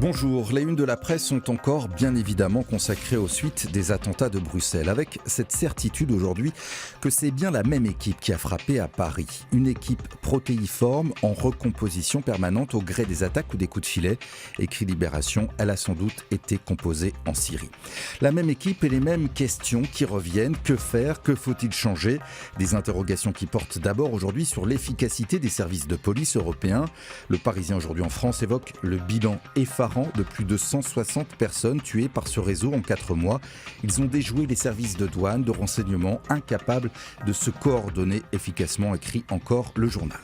Bonjour, les unes de la presse sont encore bien évidemment consacrées aux suites des attentats de Bruxelles, avec cette certitude aujourd'hui que c'est bien la même équipe qui a frappé à Paris. Une équipe protéiforme en recomposition permanente au gré des attaques ou des coups de filet. Écrit Libération, elle a sans doute été composée en Syrie. La même équipe et les mêmes questions qui reviennent. Que faire? Que faut-il changer? Des interrogations qui portent d'abord aujourd'hui sur l'efficacité des services de police européens. Le Parisien aujourd'hui en France évoque le bilan effarant de plus de 160 personnes tuées par ce réseau en 4 mois. Ils ont déjoué les services de douane, de renseignement, incapables de se coordonner efficacement, écrit encore le journal.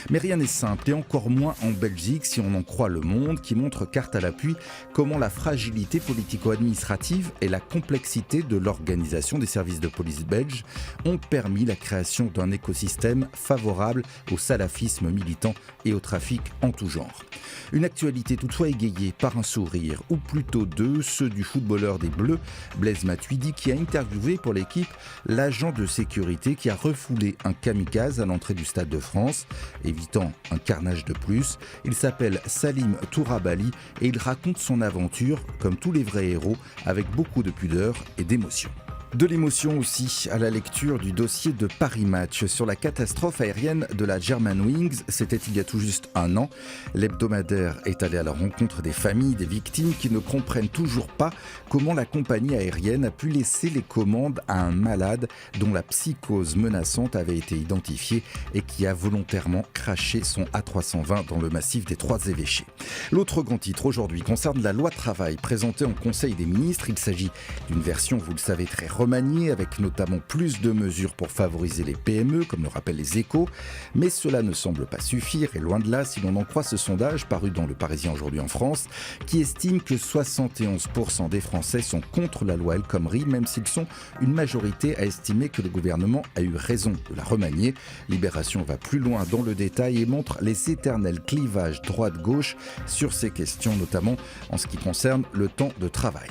Mais rien n'est simple, et encore moins en Belgique, si on en croit Le Monde, qui montre carte à l'appui comment la fragilité politico-administrative et la complexité de l'organisation des services de police belges ont permis la création d'un écosystème favorable au salafisme militant et au trafic en tout genre. Une actualité toutefois égayée par un sourire, ou plutôt deux, ceux du footballeur des Bleus, Blaise Matuidi, qui a interviewé pour l'équipe l'agent de sécurité qui a refoulé un kamikaze à l'entrée du Stade de France, évitant un carnage de plus. Il s'appelle Salim Tourabali et il raconte son aventure, comme tous les vrais héros, avec beaucoup de pudeur et d'émotion. De l'émotion aussi à la lecture du dossier de Paris Match sur la catastrophe aérienne de la Germanwings. C'était il y a tout juste un an. L'hebdomadaire est allé à la rencontre des familles des victimes qui ne comprennent toujours pas comment la compagnie aérienne a pu laisser les commandes à un malade dont la psychose menaçante avait été identifiée et qui a volontairement craché son A320 dans le massif des Trois-Évêchés. L'autre grand titre aujourd'hui concerne la loi travail présentée en Conseil des ministres. Il s'agit d'une version, vous le savez, très remanié, avec notamment plus de mesures pour favoriser les PME, comme le rappellent les Échos. Mais cela ne semble pas suffire, et loin de là, si l'on en croit ce sondage paru dans Le Parisien aujourd'hui en France, qui estime que 71% des Français sont contre la loi El Khomri, même s'ils sont une majorité à estimer que le gouvernement a eu raison de la remanier. Libération va plus loin dans le détail et montre les éternels clivages droite-gauche sur ces questions, notamment en ce qui concerne le temps de travail.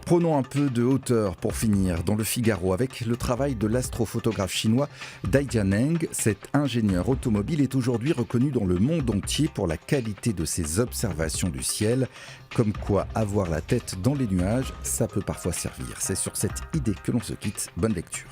Prenons un peu de hauteur pour finir dans le Figaro avec le travail de l'astrophotographe chinois Dai Jianeng. Cet ingénieur automobile est aujourd'hui reconnu dans le monde entier pour la qualité de ses observations du ciel. Comme quoi avoir la tête dans les nuages, ça peut parfois servir. C'est sur cette idée que l'on se quitte. Bonne lecture.